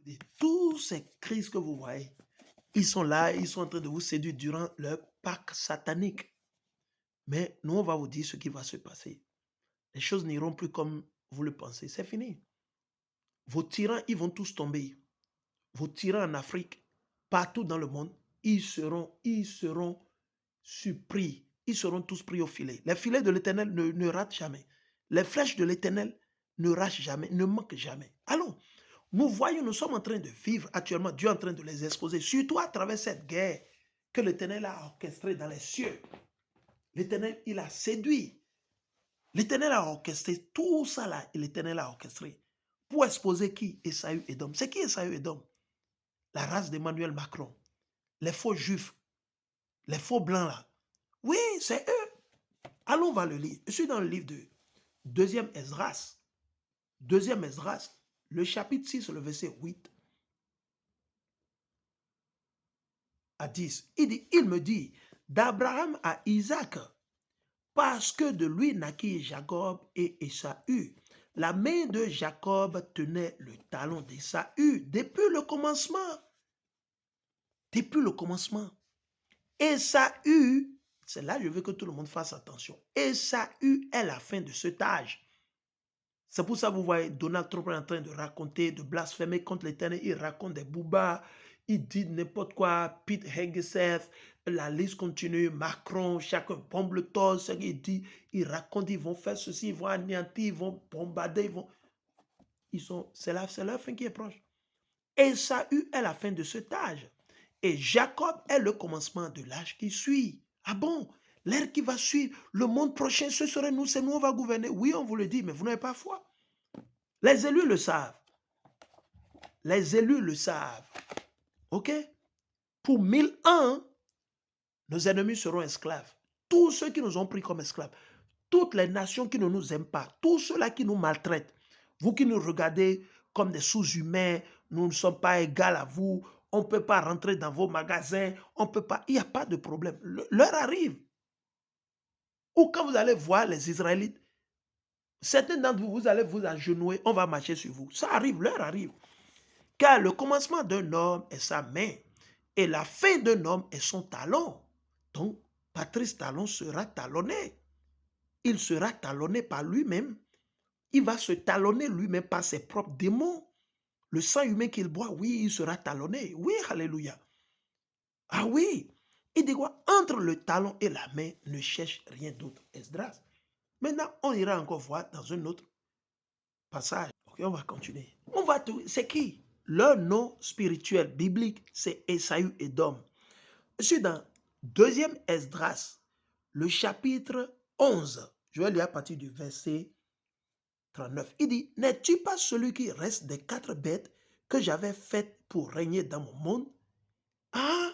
Et toutes ces crises que vous voyez, ils sont là, ils sont en train de vous séduire durant leur Pâques satanique. Mais nous, on va vous dire ce qui va se passer. Les choses n'iront plus comme vous le pensez. C'est fini. Vos tyrans, ils vont tous tomber. Vos tyrans en Afrique, partout dans le monde, ils seront surpris. Ils seront tous pris au filet. Les filets de l'Éternel ne ratent jamais. Les flèches de l'Éternel ne ratent jamais, ne manquent jamais. Allons, nous voyons, nous sommes en train de vivre actuellement, Dieu est en train de les exposer, surtout à travers cette guerre que l'Éternel a orchestrée dans les cieux. L'Éternel, il a séduit. L'Éternel a orchestré tout ça là, et l'Éternel a orchestré pour exposer qui? Esaü Edom. C'est qui Esaü Edom? La race d'Emmanuel Macron. Les faux juifs, les faux blancs là. Oui, c'est eux. Allons, on va le lire. Je suis dans le livre de Deuxième Esdras. Deuxième Esdras, le chapitre 6, le verset 8 à 10. Il me dit, d'Abraham à Isaac, parce que de lui naquit Jacob et Ésaü. La main de Jacob tenait le talon d'Ésaü depuis le commencement. Depuis le commencement. Ésaü, c'est là que je veux que tout le monde fasse attention. Ésaü est la fin de cet âge. C'est pour ça que vous voyez Donald Trump en train de raconter, de blasphémer contre l'Éternel. Il raconte des boubas, il dit n'importe quoi. Pete Hegseth, la liste continue. Macron, chacun bombe le torse. Ce qu'il dit, il raconte, ils vont faire ceci, ils vont anéantir, ils vont bombarder, c'est leur fin qui est proche. Ésaü est la fin de cet âge. Et Jacob est le commencement de l'âge qui suit. Ah bon? L'ère qui va suivre, le monde prochain, ce serait nous, c'est nous, on va gouverner. Oui, on vous le dit, mais vous n'avez pas foi. Les élus le savent. Les élus le savent. OK? Pour 1000 ans, nos ennemis seront esclaves. Tous ceux qui nous ont pris comme esclaves, toutes les nations qui ne nous aiment pas, tous ceux-là qui nous maltraitent, vous qui nous regardez comme des sous-humains, nous ne sommes pas égaux à vous, on ne peut pas rentrer dans vos magasins, on peut pas, il n'y a pas de problème. L'heure arrive. Ou quand vous allez voir les Israélites, certains d'entre vous, vous allez vous agenouiller, on va marcher sur vous. Ça arrive, l'heure arrive. Car le commencement d'un homme est sa main et la fin d'un homme est son talon. Donc, Patrice Talon sera talonné. Il sera talonné par lui-même. Il va se talonner lui-même par ses propres démons. Le sang humain qu'il boit, oui, il sera talonné. Oui, alléluia. Ah oui. Il dit quoi? Entre le talon et la main, ne cherche rien d'autre. Esdras. Maintenant, on ira encore voir dans un autre passage. Ok, on va continuer. C'est qui? Leur nom spirituel biblique, c'est Esaü Edom. Je suis dans deuxième Esdras, le chapitre 11. Je vais lire à partir du verset 39. Il dit, n'es-tu pas celui qui reste des 4 bêtes que j'avais faites pour régner dans mon monde? Ah,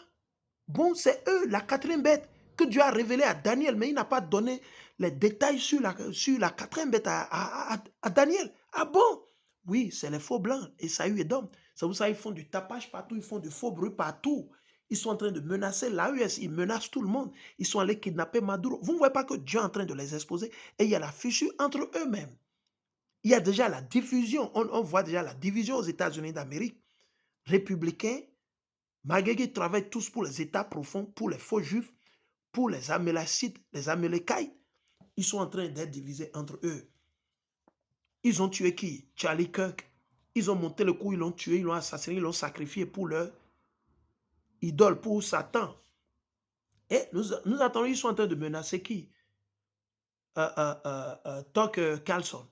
bon, c'est eux, la 4e bête que Dieu a révélée à Daniel, mais il n'a pas donné les détails sur la 4e bête à Daniel. Ah bon? Oui, c'est les faux blancs, Esaü et Edom. C'est pour ça qu'ils font du tapage partout, ils font du faux bruit partout. Ils sont en train de menacer l'AES, ils menacent tout le monde. Ils sont allés kidnapper Maduro. Vous ne voyez pas que Dieu est en train de les exposer et il y a la fissure entre eux-mêmes. Il y a déjà la diffusion, on voit déjà la division aux États-Unis d'Amérique. Républicains, malgré qu'ils travaillent tous pour les États profonds, pour les faux juifs, pour les Amélacites, les Amélécaïtes, ils sont en train d'être divisés entre eux. Ils ont tué qui? Charlie Kirk. Ils ont monté le coup, ils l'ont tué, ils l'ont assassiné, ils l'ont sacrifié pour leur idole, pour Satan. Et nous attendons, ils sont en train de menacer qui? Tucker Carlson.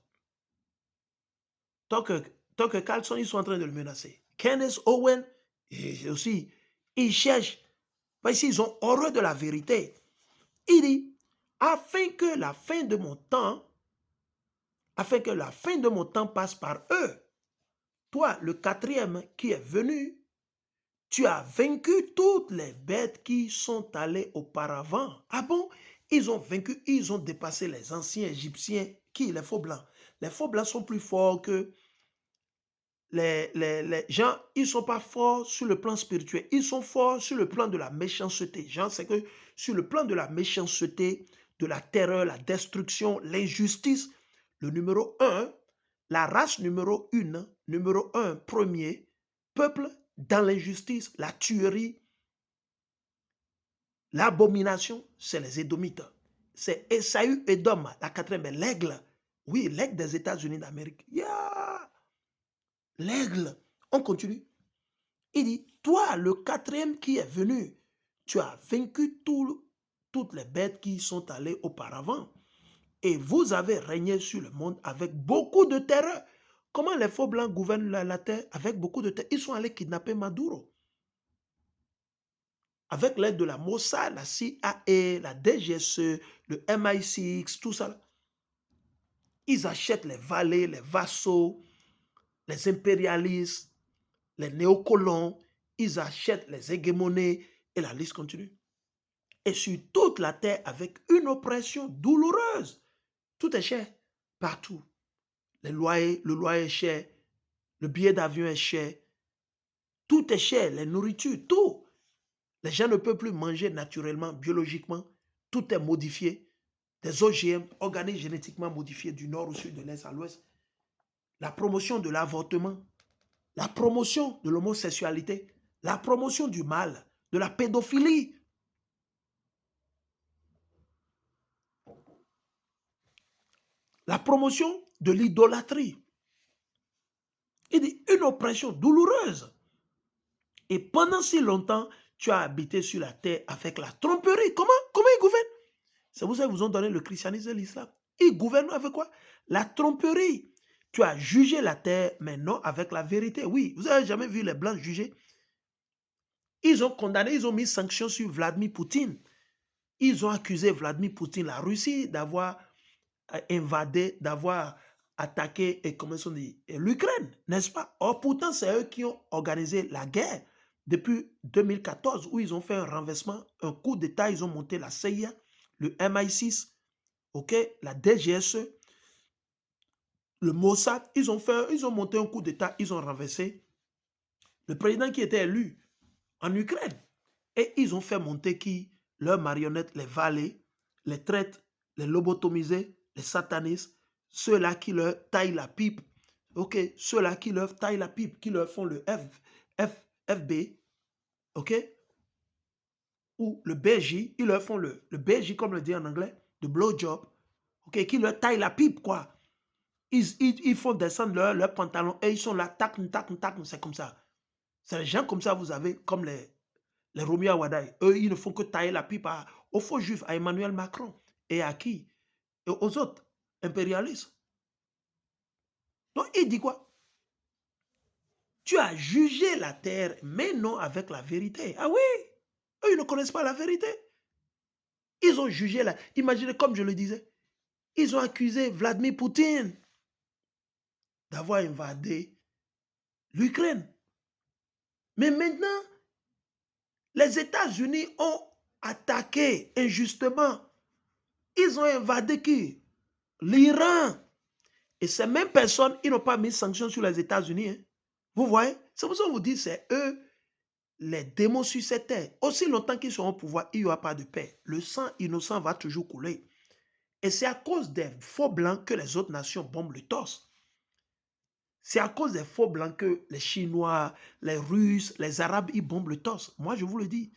Tucker Carlson, ils sont en train de le menacer. Kenneth Owen, et aussi, ils cherchent, parce qu'ils ont horreur de la vérité. Il dit, afin que la fin de mon temps passe par eux, toi, le 4e qui est venu, tu as vaincu toutes les bêtes qui sont allées auparavant. Ah bon? Ils ont vaincu, ils ont dépassé les anciens Égyptiens. Qui? Les faux blancs. Les faux blancs sont plus forts que les gens. Ils ne sont pas forts sur le plan spirituel. Ils sont forts sur le plan de la méchanceté. Genre, c'est que sur le plan de la méchanceté, de la terreur, la destruction, l'injustice, le numéro 1, la race numéro 1, premier, peuple dans l'injustice, la tuerie, l'abomination, c'est les Édomites. C'est Esaü Édom, la quatrième, l'aigle. Oui, l'aigle des États-Unis d'Amérique. Yeah! L'aigle. On continue. Il dit, toi, le quatrième qui est venu, tu as vaincu toutes les bêtes qui sont allées auparavant. Et vous avez régné sur le monde avec beaucoup de terreur. Comment les faux blancs gouvernent la terre? Avec beaucoup de terreur. Ils sont allés kidnapper Maduro. Avec l'aide de la Mossad, la CIA, la DGSE, le MI6, tout ça. Ils achètent les valets, les vassaux, les impérialistes, les néocolons. Ils achètent les hégémonies et la liste continue. Et sur toute la terre avec une oppression douloureuse. Tout est cher, partout. Le loyer est cher, le billet d'avion est cher, tout est cher, les nourritures, tout. Les gens ne peuvent plus manger naturellement, biologiquement, tout est modifié. Des OGM, organismes génétiquement modifiés du nord au sud, de l'est à l'ouest. La promotion de l'avortement, la promotion de l'homosexualité, la promotion du mal, de la pédophilie. La promotion de l'idolâtrie. Il dit une oppression douloureuse. Et pendant si longtemps, tu as habité sur la terre avec la tromperie. Comment ils gouvernent? C'est pour ça qu'ils vous ont donné le christianisme et l'islam. Ils gouvernent avec quoi? La tromperie. Tu as jugé la terre, mais non avec la vérité. Oui, vous n'avez jamais vu les Blancs juger? Ils ont condamné, ils ont mis sanctions sur Vladimir Poutine. Ils ont accusé Vladimir Poutine, la Russie, d'avoir invadé, d'avoir attaqué, et comment on dit, l'Ukraine, n'est-ce pas? Or, pourtant, c'est eux qui ont organisé la guerre depuis 2014, où ils ont fait un renversement, un coup d'État, ils ont monté la CIA, le MI6, ok, la DGSE, le Mossad, ils ont monté un coup d'État, ils ont renversé le président qui était élu en Ukraine. Et ils ont fait monter qui? Leurs marionnettes, les valets, les traîtres, les lobotomisés, les satanistes, ceux-là qui leur taillent la pipe, ok, ceux-là qui leur taillent la pipe, qui leur font le FB, ok, ou le BJ, ils leur font le BJ, comme le dit en anglais, le blowjob, ok, qui leur taillent la pipe, quoi. Ils font descendre leurs pantalons et ils sont là, tac, tac, tac, c'est comme ça. C'est les gens comme ça, vous avez, comme les Romi Awadai. Eux, ils ne font que tailler la pipe aux faux juifs, à Emmanuel Macron et à qui? Et aux autres impérialistes. Donc, il dit quoi? Tu as jugé la terre, mais non avec la vérité. Ah oui, eux, ils ne connaissent pas la vérité. Ils ont jugé la... Imaginez, comme je le disais, ils ont accusé Vladimir Poutine d'avoir invadé l'Ukraine. Mais maintenant, les États-Unis ont attaqué injustement. Ils ont invadé qui? L'Iran. Et ces mêmes personnes, ils n'ont pas mis sanctions sur les États-Unis. Hein. Vous voyez? C'est pour ça qu'on vous dit, c'est eux, les démons sur cette terre. Aussi longtemps qu'ils seront au pouvoir, il n'y aura pas de paix. Le sang innocent va toujours couler. Et c'est à cause des faux blancs que les autres nations bombent le torse. C'est à cause des faux blancs que les Chinois, les Russes, les Arabes, ils bombent le torse. Moi, je vous le dis.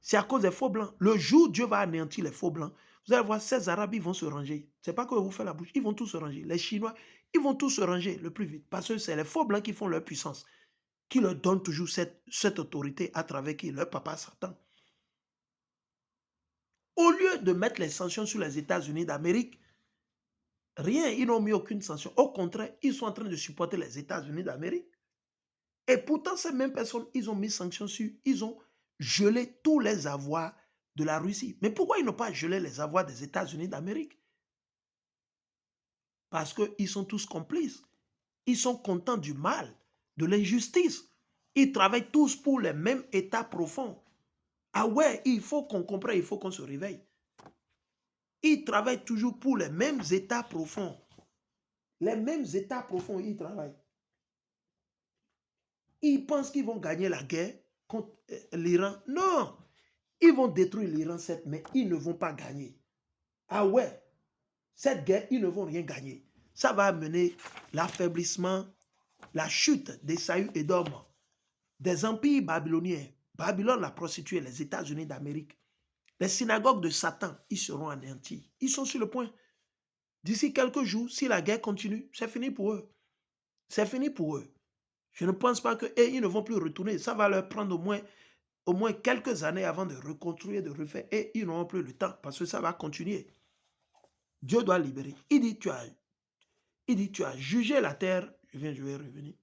C'est à cause des faux blancs. Le jour où Dieu va anéantir les faux blancs, vous allez voir, ces Arabes, ils vont se ranger. Ce n'est pas que vous faites la bouche, ils vont tous se ranger. Les Chinois, ils vont tous se ranger le plus vite. Parce que c'est les faux blancs qui font leur puissance, qui leur donnent toujours cette autorité à travers qui? Leur papa Satan. Au lieu de mettre les sanctions sur les États-Unis d'Amérique, rien, ils n'ont mis aucune sanction. Au contraire, ils sont en train de supporter les États-Unis d'Amérique. Et pourtant, ces mêmes personnes, ils ont mis sanctions sur, ils ont gelé tous les avoirs de la Russie. Mais pourquoi ils n'ont pas gelé les avoirs des États-Unis d'Amérique? Parce qu'ils sont tous complices. Ils sont contents du mal, de l'injustice. Ils travaillent tous pour les mêmes états profonds. Ah ouais, il faut qu'on comprenne, il faut qu'on se réveille. Ils travaillent toujours pour les mêmes états profonds. Les mêmes états profonds, ils travaillent. Ils pensent qu'ils vont gagner la guerre contre l'Iran. Non, ils vont détruire l'Iran, certes, mais ils ne vont pas gagner. Ah ouais, cette guerre, ils ne vont rien gagner. Ça va amener l'affaiblissement, la chute d'Esaü et d'Édom. des empires babyloniens. Babylone, la prostituée, les États-Unis d'Amérique. Les synagogues de Satan, ils seront anéantis. Ils sont sur le point. D'ici quelques jours, si la guerre continue, c'est fini pour eux. C'est fini pour eux. Je ne pense pas qu'ils ne vont plus retourner. Ça va leur prendre au moins quelques années avant de reconstruire, de refaire. Et ils n'auront plus le temps parce que ça va continuer. Dieu doit libérer. Il dit, tu as jugé la terre. Je vais revenir.